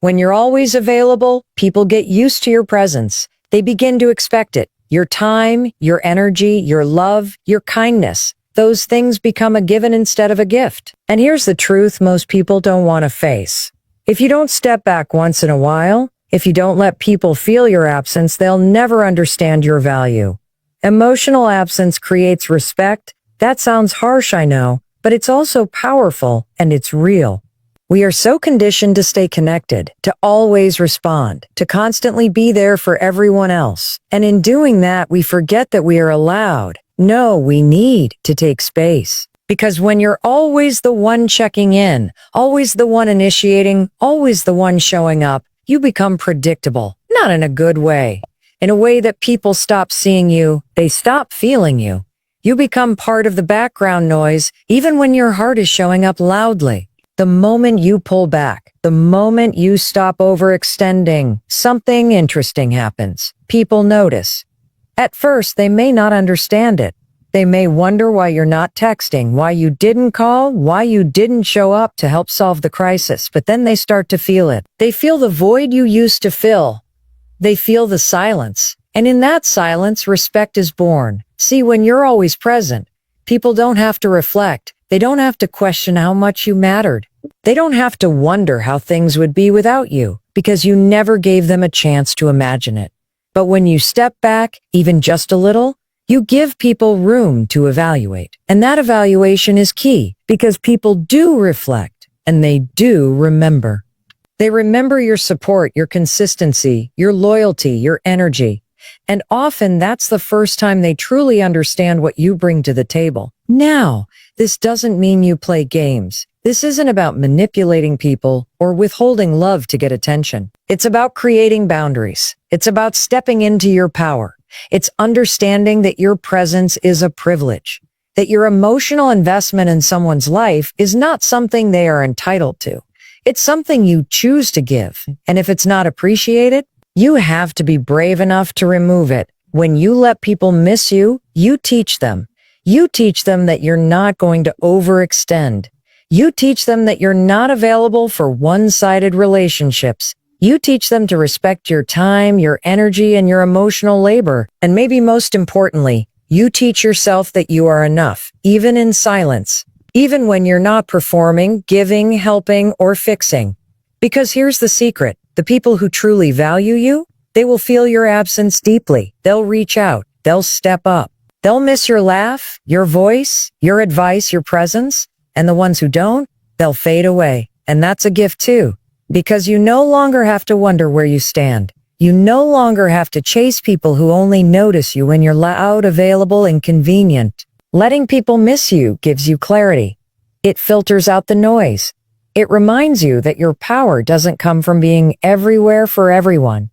When you're always available, people get used to your presence. They begin to expect it. Your time, your energy, your love, your kindness. Those things become a given instead of a gift. And here's the truth most people don't want to face. If you don't step back once in a while, if you don't let people feel your absence, they'll never understand your value. Emotional absence creates respect. That sounds harsh, I know, but it's also powerful and it's real. We are so conditioned to stay connected, to always respond, to constantly be there for everyone else. And in doing that, we forget that we are allowed. No, we need to take space. Because when you're always the one checking in, always the one initiating, always the one showing up, you become predictable, not in a good way. In a way that people stop seeing you, they stop feeling you. You become part of the background noise, even when your heart is showing up loudly. The moment you pull back, the moment you stop overextending, something interesting happens. People notice. At first, they may not understand it. They may wonder why you're not texting, why you didn't call, why you didn't show up to help solve the crisis, but then they start to feel it. They feel the void you used to fill. They feel the silence. And in that silence, respect is born. See, when you're always present, people don't have to reflect. They don't have to question how much you mattered. They don't have to wonder how things would be without you, because you never gave them a chance to imagine it. But when you step back, even just a little, you give people room to evaluate. And that evaluation is key, because people do reflect, and they do remember. They remember your support, your consistency, your loyalty, your energy. And often that's the first time they truly understand what you bring to the table. Now, this doesn't mean you play games. This isn't about manipulating people or withholding love to get attention. It's about creating boundaries. It's about stepping into your power. It's understanding that your presence is a privilege, that your emotional investment in someone's life is not something they are entitled to. It's something you choose to give. And if it's not appreciated, you have to be brave enough to remove it. When you let people miss you, you teach them. You teach them that you're not going to overextend. You teach them that you're not available for one-sided relationships. You teach them to respect your time, your energy, and your emotional labor. And maybe most importantly, you teach yourself that you are enough, even in silence, even when you're not performing, giving, helping, or fixing. Because here's the secret. The people who truly value you, they will feel your absence deeply. They'll reach out. They'll step up. They'll miss your laugh, your voice, your advice, your presence. And the ones who don't, they'll fade away. And that's a gift too, because you no longer have to wonder where you stand. You no longer have to chase people who only notice you when you're loud, available, and convenient. Letting people miss you gives you clarity. It filters out the noise. It reminds you that your power doesn't come from being everywhere for everyone.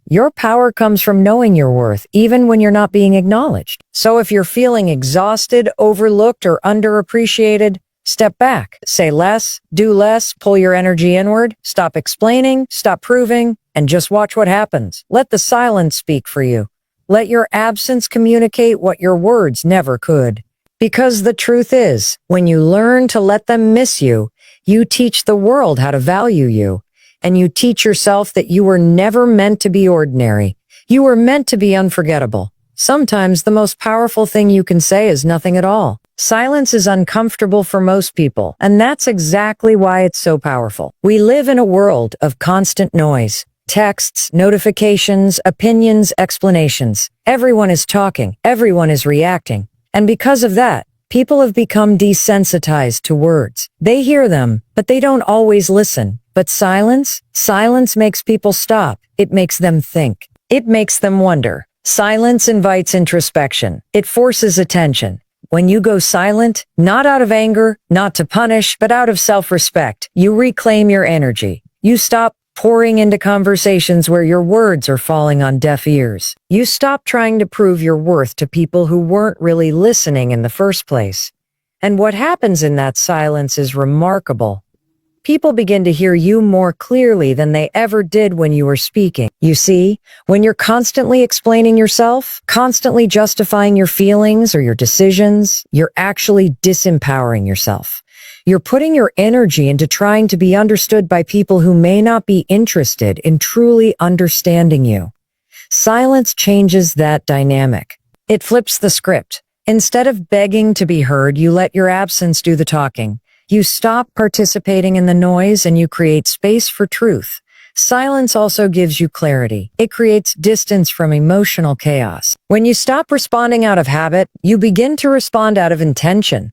Your power comes from knowing your worth, even when you're not being acknowledged. So if you're feeling exhausted, overlooked, or underappreciated, step back, say less, do less, pull your energy inward, stop explaining, stop proving, and just watch what happens. Let the silence speak for you. Let your absence communicate what your words never could. Because the truth is, when you learn to let them miss you, you teach the world how to value you. And you teach yourself that you were never meant to be ordinary. You were meant to be unforgettable. Sometimes the most powerful thing you can say is nothing at all. Silence is uncomfortable for most people, and that's exactly why it's so powerful. We live in a world of constant noise. Texts, notifications, opinions, explanations. Everyone is talking. Everyone is reacting. And because of that, people have become desensitized to words. They hear them, but they don't always listen. But silence makes people stop. It makes them think. It makes them wonder. Silence invites introspection. It forces attention. When you go silent, not out of anger, not to punish, but out of self-respect, you reclaim your energy. You stop pouring into conversations where your words are falling on deaf ears. You stop trying to prove your worth to people who weren't really listening in the first place. And what happens in that silence is remarkable. People begin to hear you more clearly than they ever did when you were speaking. You see, when you're constantly explaining yourself, constantly justifying your feelings or your decisions, you're actually disempowering yourself. You're putting your energy into trying to be understood by people who may not be interested in truly understanding you. Silence changes that dynamic. It flips the script. Instead of begging to be heard, you let your absence do the talking. You stop participating in the noise and you create space for truth. Silence also gives you clarity. It creates distance from emotional chaos. When you stop responding out of habit, you begin to respond out of intention.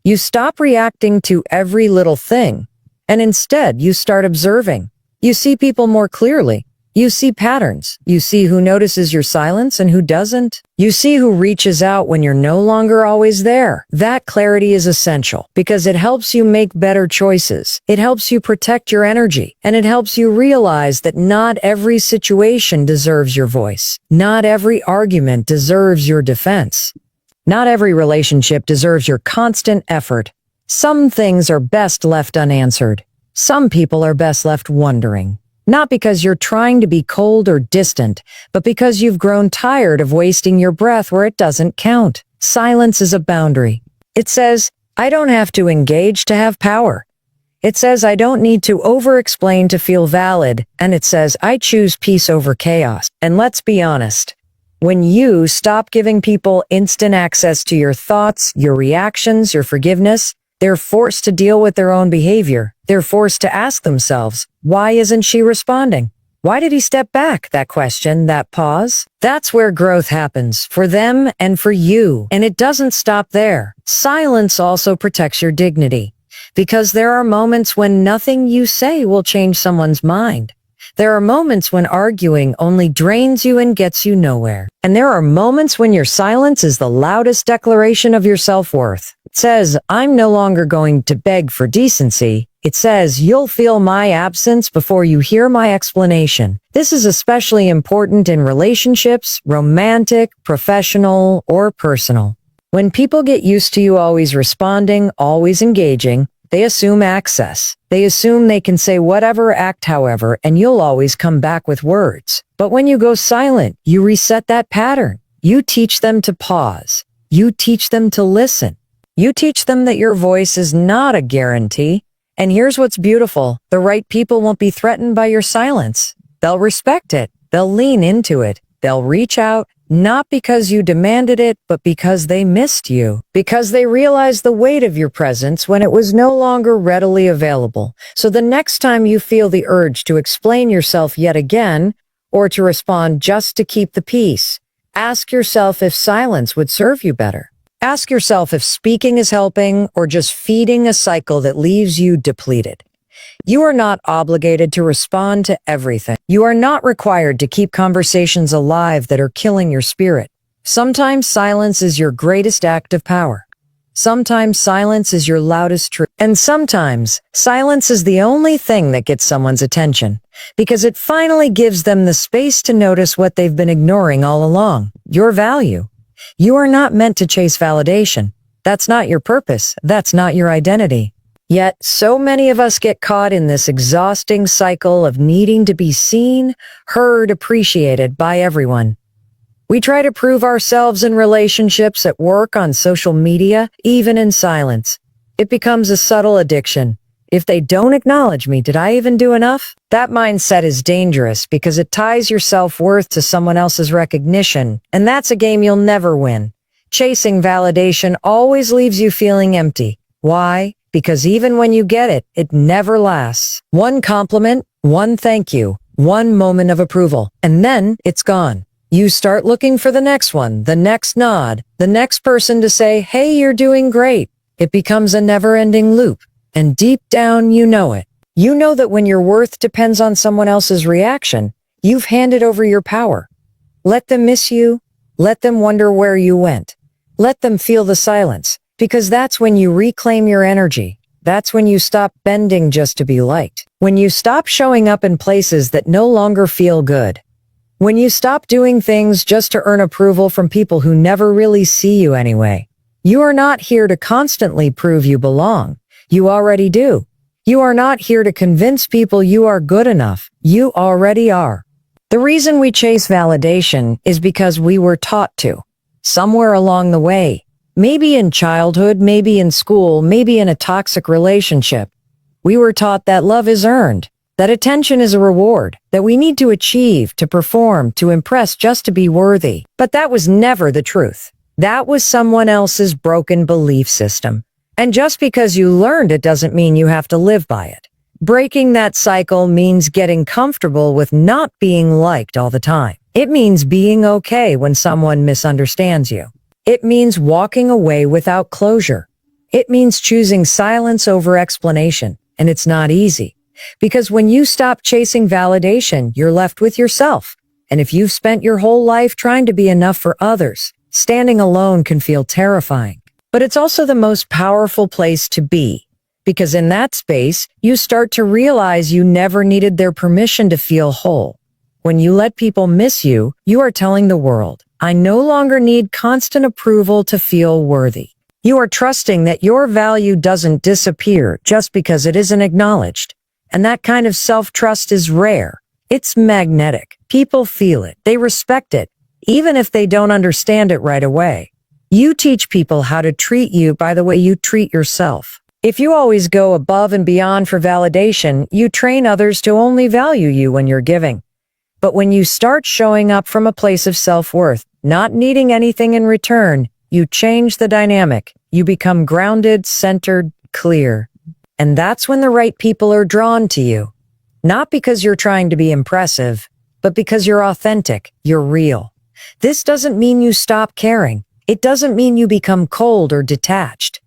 You stop reacting to every little thing, and instead you start observing. You see people more clearly. You see patterns. You see who notices your silence and who doesn't. You see who reaches out when you're no longer always there. That clarity is essential because it helps you make better choices. It helps you protect your energy, and it helps you realize that not every situation deserves your voice. Not every argument deserves your defense. Not every relationship deserves your constant effort. Some things are best left unanswered. Some people are best left wondering. Not because you're trying to be cold or distant, but because you've grown tired of wasting your breath where it doesn't count. Silence is a boundary. It says, I don't have to engage to have power. It says, I don't need to over-explain to feel valid. And it says, I choose peace over chaos. And let's be honest. When you stop giving people instant access to your thoughts, your reactions, your forgiveness, they're forced to deal with their own behavior. They're forced to ask themselves, why isn't she responding? Why did he step back? That question, that pause. That's where growth happens, for them and for you. And it doesn't stop there. Silence also protects your dignity, because there are moments when nothing you say will change someone's mind. There are moments when arguing only drains you and gets you nowhere. And there are moments when your silence is the loudest declaration of your self-worth. It says, I'm no longer going to beg for decency. It says, you'll feel my absence before you hear my explanation. This is especially important in relationships, romantic, professional, or personal. When people get used to you always responding, always engaging, they assume access. They assume they can say whatever, act however, and you'll always come back with words. But when you go silent, you reset that pattern. You teach them to pause. You teach them to listen. You teach them that your voice is not a guarantee. And here's what's beautiful. The right people won't be threatened by your silence. They'll respect it. They'll lean into it. They'll reach out, not because you demanded it, but because they missed you. Because they realized the weight of your presence when it was no longer readily available. So the next time you feel the urge to explain yourself yet again, or to respond just to keep the peace, ask yourself if silence would serve you better. Ask yourself if speaking is helping or just feeding a cycle that leaves you depleted. You are not obligated to respond to everything. You are not required to keep conversations alive that are killing your spirit. Sometimes silence is your greatest act of power. Sometimes silence is your loudest truth. And sometimes silence is the only thing that gets someone's attention, because it finally gives them the space to notice what they've been ignoring all along, your value. You are not meant to chase validation. That's not your purpose. That's not your identity. Yet, so many of us get caught in this exhausting cycle of needing to be seen, heard, appreciated by everyone. We try to prove ourselves in relationships, at work, on social media, even in silence. It becomes a subtle addiction. If they don't acknowledge me, did I even do enough? That mindset is dangerous because it ties your self-worth to someone else's recognition, and that's a game you'll never win. Chasing validation always leaves you feeling empty. Why? Because even when you get it, it never lasts. One compliment, one thank you, one moment of approval, and then it's gone. You start looking for the next one, the next nod, the next person to say, hey, you're doing great. It becomes a never-ending loop. And deep down, you know it. You know that when your worth depends on someone else's reaction, you've handed over your power. Let them miss you. Let them wonder where you went. Let them feel the silence, because that's when you reclaim your energy. That's when you stop bending just to be liked. When you stop showing up in places that no longer feel good. When you stop doing things just to earn approval from people who never really see you anyway. You are not here to constantly prove you belong. You already do. You are not here to convince people you are good enough. You already are. The reason we chase validation is because we were taught to. Somewhere along the way, Maybe in childhood, maybe in school, maybe in a toxic relationship. We were taught that love is earned, that attention is a reward, that we need to achieve, to perform, to impress just to be worthy. But that was never the truth. That was someone else's broken belief system. And just because you learned it doesn't mean you have to live by it. Breaking that cycle means getting comfortable with not being liked all the time. It means being okay when someone misunderstands you. It means walking away without closure. It means choosing silence over explanation. And it's not easy. Because when you stop chasing validation, you're left with yourself. And if you've spent your whole life trying to be enough for others, standing alone can feel terrifying. But it's also the most powerful place to be. Because in that space, you start to realize you never needed their permission to feel whole. When you let people miss you, you are telling the world, I no longer need constant approval to feel worthy. You are trusting that your value doesn't disappear just because it isn't acknowledged. And that kind of self-trust is rare. It's magnetic. People feel it. They respect it, even if they don't understand it right away. You teach people how to treat you by the way you treat yourself. If you always go above and beyond for validation, you train others to only value you when you're giving. But when you start showing up from a place of self-worth, not needing anything in return, you change the dynamic. You become grounded, centered, clear. And that's when the right people are drawn to you. Not because you're trying to be impressive, but because you're authentic, you're real. This doesn't mean you stop caring. It doesn't mean you become cold or detached.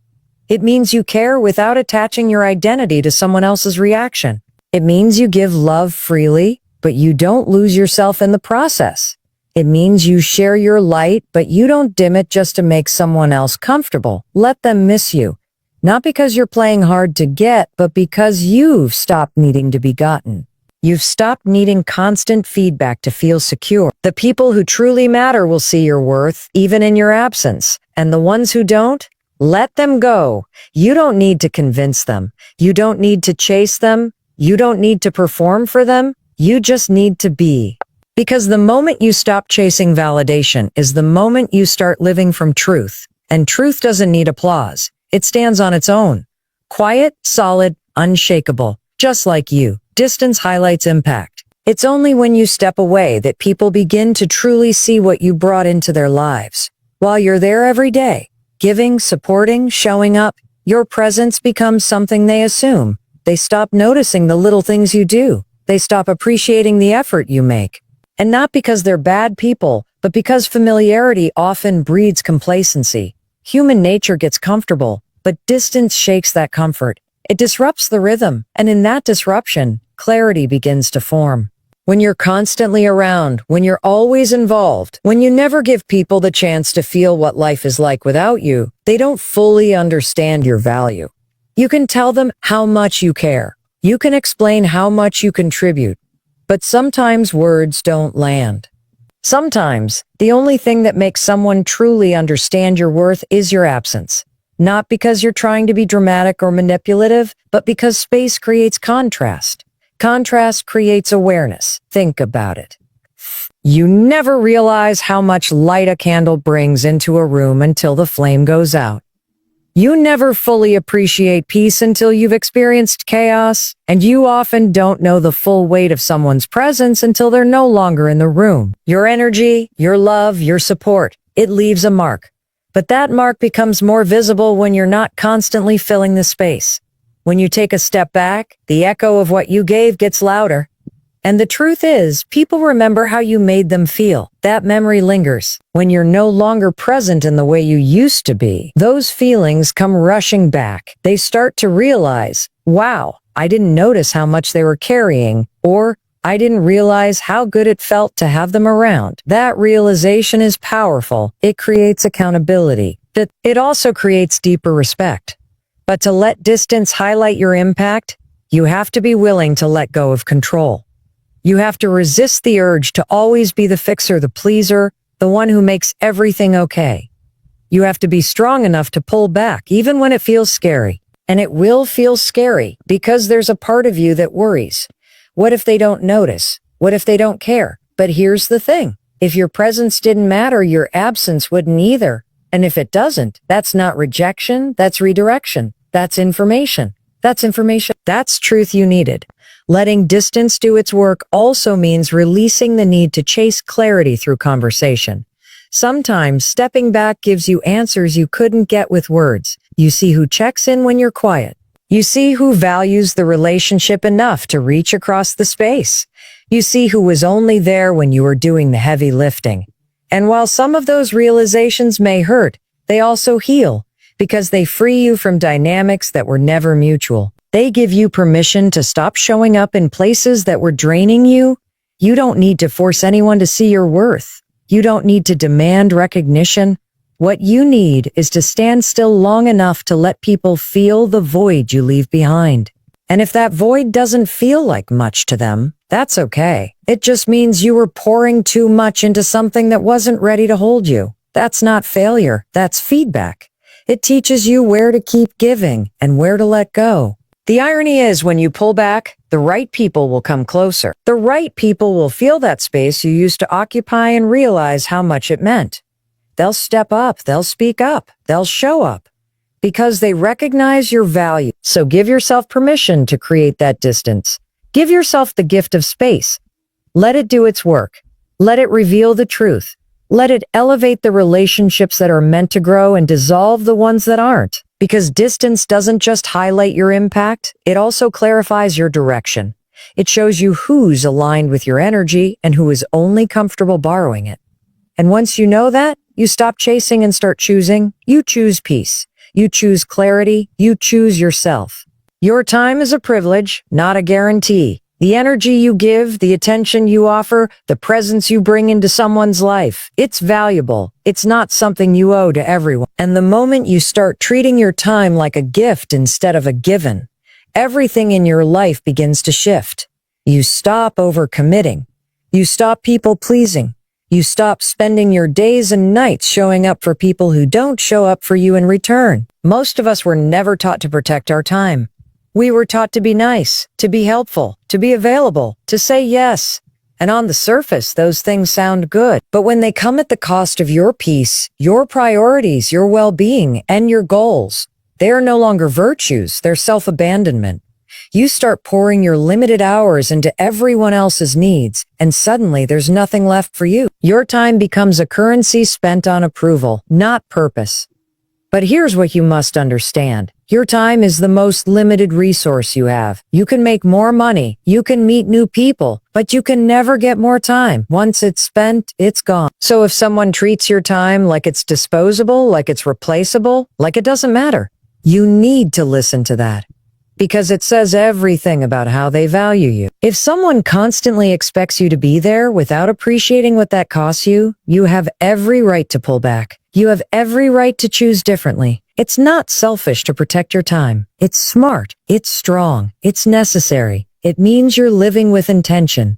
It means you care without attaching your identity to someone else's reaction. It means you give love freely, but you don't lose yourself in the process. It means you share your light, but you don't dim it just to make someone else comfortable. Let them miss you. Not because you're playing hard to get, but because you've stopped needing to be gotten. You've stopped needing constant feedback to feel secure. The people who truly matter will see your worth, even in your absence. And the ones who don't, let them go. You don't need to convince them. You don't need to chase them. You don't need to perform for them. You just need to be. Because the moment you stop chasing validation is the moment you start living from truth. And truth doesn't need applause. It stands on its own. Quiet, solid, unshakable. Just like you. Distance highlights impact. It's only when you step away that people begin to truly see what you brought into their lives. While you're there every day, giving, supporting, showing up, your presence becomes something they assume. They stop noticing the little things you do. They stop appreciating the effort you make. And not because they're bad people, but because familiarity often breeds complacency. Human nature gets comfortable, but distance shakes that comfort. It disrupts the rhythm, and in that disruption, clarity begins to form. When you're constantly around, when you're always involved, when you never give people the chance to feel what life is like without you, they don't fully understand your value. You can tell them how much you care. You can explain how much you contribute. But sometimes words don't land. Sometimes, the only thing that makes someone truly understand your worth is your absence. Not because you're trying to be dramatic or manipulative, but because space creates contrast. Contrast creates awareness. Think about it. You never realize how much light a candle brings into a room until the flame goes out. You never fully appreciate peace until you've experienced chaos, and you often don't know the full weight of someone's presence until they're no longer in the room. Your energy, your love, your support, it leaves a mark. But that mark becomes more visible when you're not constantly filling the space. When you take a step back, the echo of what you gave gets louder. And the truth is, people remember how you made them feel. That memory lingers. When you're no longer present in the way you used to be, those feelings come rushing back. They start to realize, wow, I didn't notice how much they were carrying, or I didn't realize how good it felt to have them around. That realization is powerful. It creates accountability. But it also creates deeper respect. But to let distance highlight your impact, you have to be willing to let go of control. You have to resist the urge to always be the fixer, the pleaser, the one who makes everything okay. You have to be strong enough to pull back, even when it feels scary. And it will feel scary because there's a part of you that worries. What if they don't notice? What if they don't care? But here's the thing. If your presence didn't matter, your absence wouldn't either. And if it doesn't, that's not rejection, that's redirection. That's information. That's information. That's truth you needed. Letting distance do its work also means releasing the need to chase clarity through conversation. Sometimes stepping back gives you answers you couldn't get with words. You see who checks in when you're quiet. You see who values the relationship enough to reach across the space. You see who was only there when you were doing the heavy lifting. And while some of those realizations may hurt, they also heal because they free you from dynamics that were never mutual. They give you permission to stop showing up in places that were draining you. You don't need to force anyone to see your worth. You don't need to demand recognition. What you need is to stand still long enough to let people feel the void you leave behind. And if that void doesn't feel like much to them, that's okay. It just means you were pouring too much into something that wasn't ready to hold you. That's not failure. That's feedback. It teaches you where to keep giving and where to let go. The irony is when you pull back, the right people will come closer. The right people will feel that space you used to occupy and realize how much it meant. They'll step up, they'll speak up, they'll show up because they recognize your value. So give yourself permission to create that distance. Give yourself the gift of space. Let it do its work. Let it reveal the truth. Let it elevate the relationships that are meant to grow and dissolve the ones that aren't. Because distance doesn't just highlight your impact, it also clarifies your direction. It shows you who's aligned with your energy and who is only comfortable borrowing it. And once you know that, you stop chasing and start choosing. You choose peace. You choose clarity. You choose yourself. Your time is a privilege, not a guarantee. The energy you give, the attention you offer, the presence you bring into someone's life, it's valuable. It's not something you owe to everyone. And the moment you start treating your time like a gift instead of a given, everything in your life begins to shift. You stop overcommitting. You stop people-pleasing. You stop spending your days and nights showing up for people who don't show up for you in return. Most of us were never taught to protect our time. We were taught to be nice, to be helpful, to be available, to say yes. And on the surface, those things sound good. But when they come at the cost of your peace, your priorities, your well-being, and your goals, they are no longer virtues, they're self-abandonment. You start pouring your limited hours into everyone else's needs, and suddenly there's nothing left for you. Your time becomes a currency spent on approval, not purpose. But here's what you must understand. Your time is the most limited resource you have. You can make more money, you can meet new people, but you can never get more time. Once it's spent, it's gone. So if someone treats your time like it's disposable, like it's replaceable, like it doesn't matter, you need to listen to that. Because it says everything about how they value you. If someone constantly expects you to be there without appreciating what that costs you, you have every right to pull back. You have every right to choose differently. It's not selfish to protect your time. It's smart. It's strong. It's necessary. It means you're living with intention.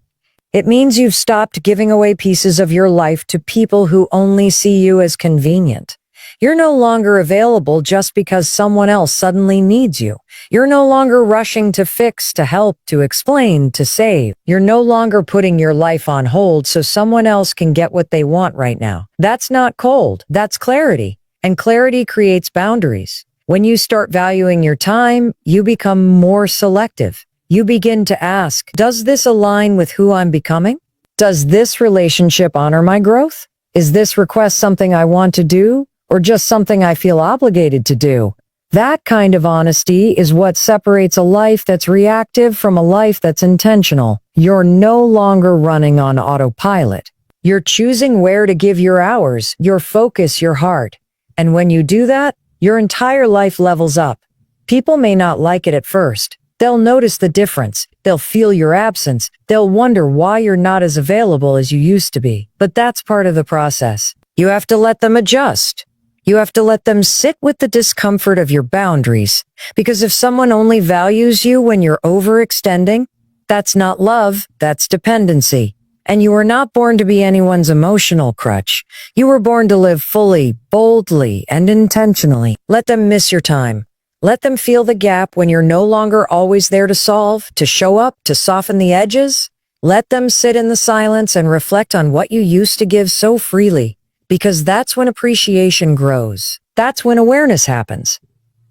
It means you've stopped giving away pieces of your life to people who only see you as convenient. You're no longer available just because someone else suddenly needs you. You're no longer rushing to fix, to help, to explain, to save. You're no longer putting your life on hold so someone else can get what they want right now. That's not cold. That's clarity. And clarity creates boundaries. When you start valuing your time, you become more selective. You begin to ask, does this align with who I'm becoming? Does this relationship honor my growth? Is this request something I want to do? Or just something I feel obligated to do? That kind of honesty is what separates a life that's reactive from a life that's intentional. You're no longer running on autopilot. You're choosing where to give your hours, your focus, your heart. And when you do that, your entire life levels up. People may not like it at first. They'll notice the difference. They'll feel your absence. They'll wonder why you're not as available as you used to be. But that's part of the process. You have to let them adjust. You have to let them sit with the discomfort of your boundaries. Because if someone only values you when you're overextending, that's not love, that's dependency. And you were not born to be anyone's emotional crutch. You were born to live fully, boldly, and intentionally. Let them miss your time. Let them feel the gap when you're no longer always there to solve, to show up, to soften the edges. Let them sit in the silence and reflect on what you used to give so freely. because that's when appreciation grows. That's when awareness happens.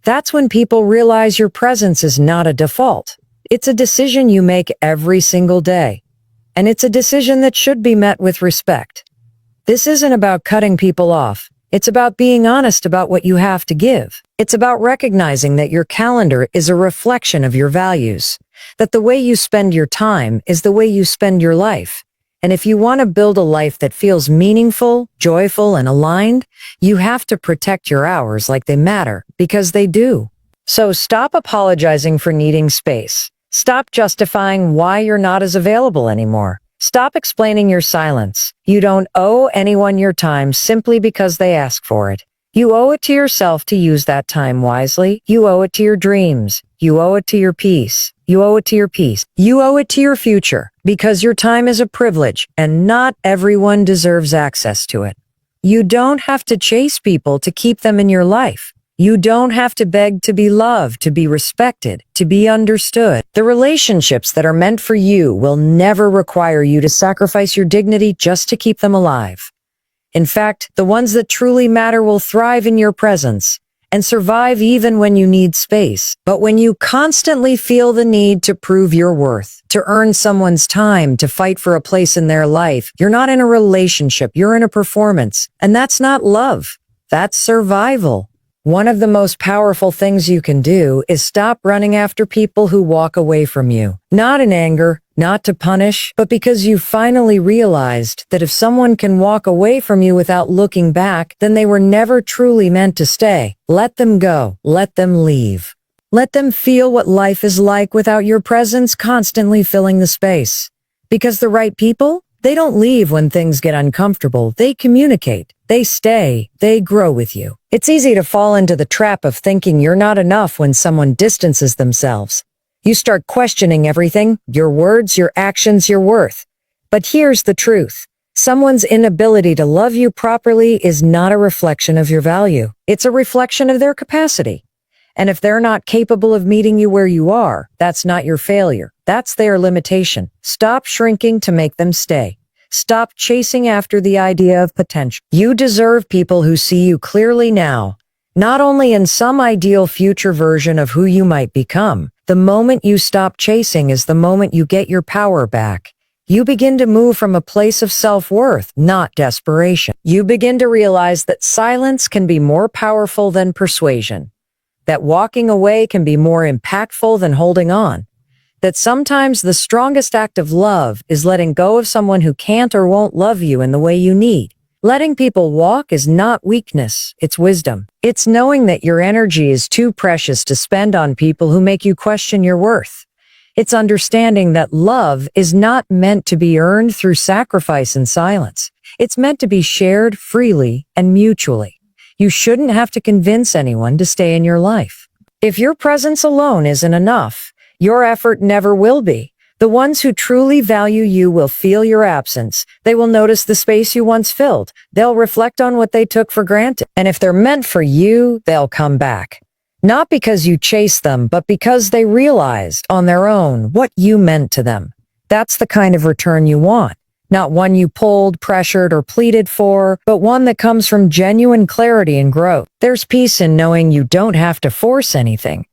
That's when people realize your presence is not a default. It's a decision you make every single day. And it's a decision that should be met with respect. This isn't about cutting people off. It's about being honest about what you have to give. It's about recognizing that your calendar is a reflection of your values, that the way you spend your time is the way you spend your life. And if you want to build a life that feels meaningful, joyful, and aligned, you have to protect your hours like they matter, because they do. So stop apologizing for needing space. Stop justifying why you're not as available anymore. Stop explaining your silence. You don't owe anyone your time simply because they ask for it. You owe it to yourself to use that time wisely. You owe it to your dreams. You owe it to your peace. You owe it to your peace. You owe it to your future, because your time is a privilege and not everyone deserves access to it. You don't have to chase people to keep them in your life. You don't have to beg to be loved, to be respected, to be understood. The relationships that are meant for you will never require you to sacrifice your dignity just to keep them alive. In fact, the ones that truly matter will thrive in your presence and survive even when you need space. But when you constantly feel the need to prove your worth, to earn someone's time, to fight for a place in their life, you're not in a relationship, you're in a performance. And that's not love. That's survival. One of the most powerful things you can do is stop running after people who walk away from you. Not in anger, not to punish, but because you finally realized that if someone can walk away from you without looking back, then they were never truly meant to stay. Let them go. Let them leave. Let them feel what life is like without your presence constantly filling the space. Because the right people, they don't leave when things get uncomfortable. They communicate. They stay. They grow with you. It's easy to fall into the trap of thinking you're not enough when someone distances themselves. You start questioning everything, your words, your actions, your worth. But here's the truth. Someone's inability to love you properly is not a reflection of your value. It's a reflection of their capacity. And if they're not capable of meeting you where you are, that's not your failure. That's their limitation. Stop shrinking to make them stay. Stop chasing after the idea of potential. You deserve people who see you clearly now, not only in some ideal future version of who you might become. The moment you stop chasing is the moment you get your power back. You begin to move from a place of self-worth, not desperation. You begin to realize that silence can be more powerful than persuasion, that walking away can be more impactful than holding on, that sometimes the strongest act of love is letting go of someone who can't or won't love you in the way you need. Letting people walk is not weakness, it's wisdom. It's knowing that your energy is too precious to spend on people who make you question your worth. It's understanding that love is not meant to be earned through sacrifice and silence. It's meant to be shared freely and mutually. You shouldn't have to convince anyone to stay in your life. If your presence alone isn't enough, your effort never will be. The ones who truly value you will feel your absence. They will notice the space you once filled. They'll reflect on what they took for granted. And if they're meant for you, they'll come back. Not because you chased them, but because they realized on their own what you meant to them. That's the kind of return you want. Not one you pulled, pressured, or pleaded for, but one that comes from genuine clarity and growth. There's peace in knowing you don't have to force anything.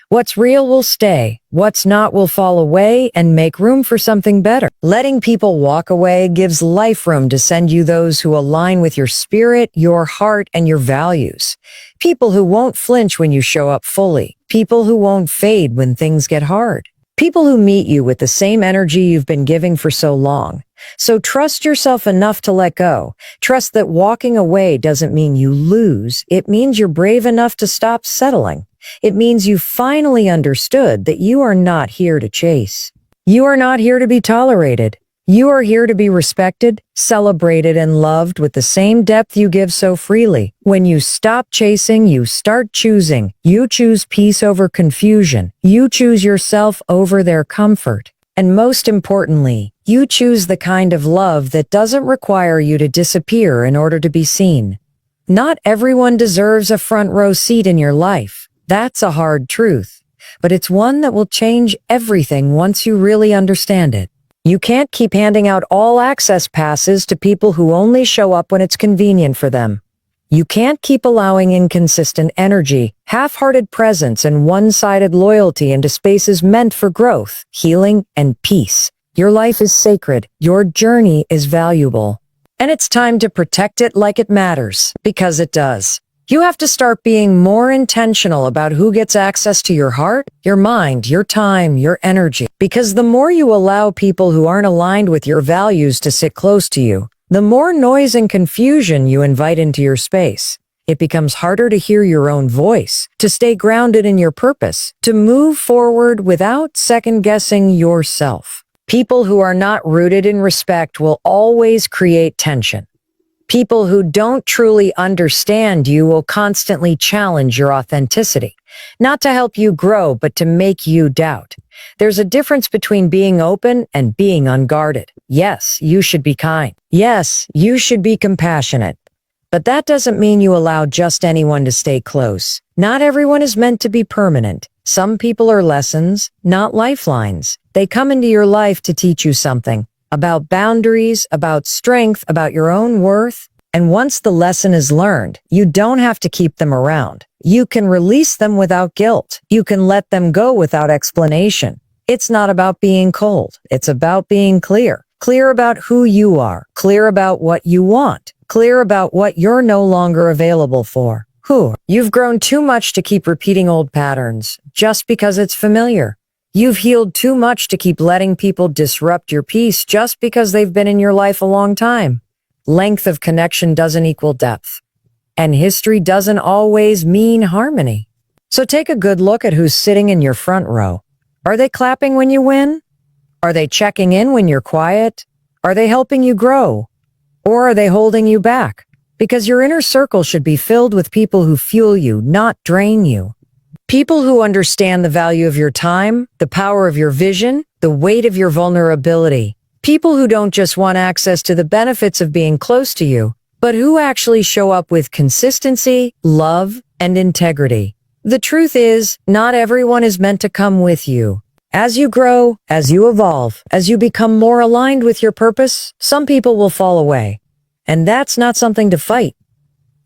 What's real will stay, what's not will fall away and make room for something better. Letting people walk away gives life room to send you those who align with your spirit, your heart, and your values. People who won't flinch when you show up fully. People who won't fade when things get hard. People who meet you with the same energy you've been giving for so long. So trust yourself enough to let go. Trust that walking away doesn't mean you lose. It means you're brave enough to stop settling. It means you finally understood that you are not here to chase. You are not here to be tolerated. You are here to be respected, celebrated, and loved with the same depth you give so freely. When you stop chasing, you start choosing. You choose peace over confusion. You choose yourself over their comfort. And most importantly, you choose the kind of love that doesn't require you to disappear in order to be seen. Not everyone deserves a front row seat in your life. That's a hard truth, but it's one that will change everything once you really understand it. You can't keep handing out all access passes to people who only show up when it's convenient for them. You can't keep allowing inconsistent energy, half-hearted presence, and one-sided loyalty into spaces meant for growth, healing, and peace. Your life is sacred. Your journey is valuable. And it's time to protect it like it matters, because it does. You have to start being more intentional about who gets access to your heart, your mind, your time, your energy. Because the more you allow people who aren't aligned with your values to sit close to you, the more noise and confusion you invite into your space. It becomes harder to hear your own voice, to stay grounded in your purpose, to move forward without second-guessing yourself. People who are not rooted in respect will always create tension. People who don't truly understand you will constantly challenge your authenticity, not to help you grow, but to make you doubt. There's a difference between being open and being unguarded. Yes, you should be kind. Yes, you should be compassionate. But that doesn't mean you allow just anyone to stay close. Not everyone is meant to be permanent. Some people are lessons, not lifelines. They come into your life to teach you something. About boundaries, about strength, about your own worth. And once the lesson is learned, you don't have to keep them around. You can release them without guilt. You can let them go without explanation. It's not about being cold. It's about being clear. Clear about who you are. Clear about what you want. Clear about what you're no longer available for. You've grown too much to keep repeating old patterns just because it's familiar. You've healed too much to keep letting people disrupt your peace just because they've been in your life a long time. Length of connection doesn't equal depth. And history doesn't always mean harmony. So take a good look at who's sitting in your front row. Are they clapping when you win? Are they checking in when you're quiet? Are they helping you grow? Or are they holding you back? Because your inner circle should be filled with people who fuel you, not drain you. People who understand the value of your time, the power of your vision, the weight of your vulnerability. People who don't just want access to the benefits of being close to you, but who actually show up with consistency, love, and integrity. The truth is, not everyone is meant to come with you. As you grow, as you evolve, as you become more aligned with your purpose, some people will fall away. And that's not something to fight.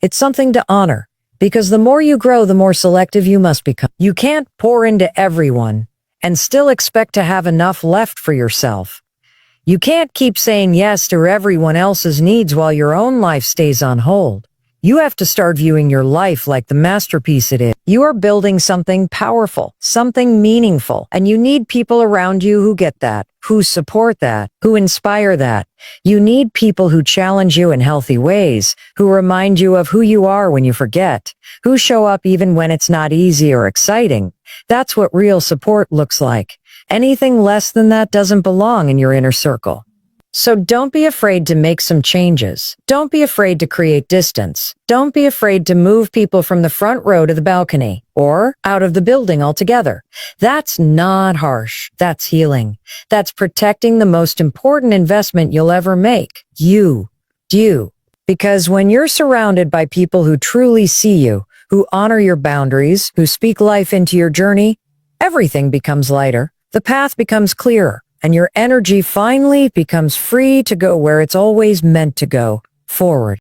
It's something to honor. Because the more you grow, the more selective you must become. You can't pour into everyone and still expect to have enough left for yourself. You can't keep saying yes to everyone else's needs while your own life stays on hold. You have to start viewing your life like the masterpiece it is. You are building something powerful, something meaningful, and you need people around you who get that, who support that, who inspire that. You need people who challenge you in healthy ways, who remind you of who you are when you forget, who show up even when it's not easy or exciting. That's what real support looks like. Anything less than that doesn't belong in your inner circle. So don't be afraid to make some changes. Don't be afraid to create distance. Don't be afraid to move people from the front row to the balcony or out of the building altogether. That's not harsh. That's healing. That's protecting the most important investment you'll ever make. You. Because when you're surrounded by people who truly see you, who honor your boundaries, who speak life into your journey, everything becomes lighter. The path becomes clearer. And your energy finally becomes free to go where it's always meant to go, forward.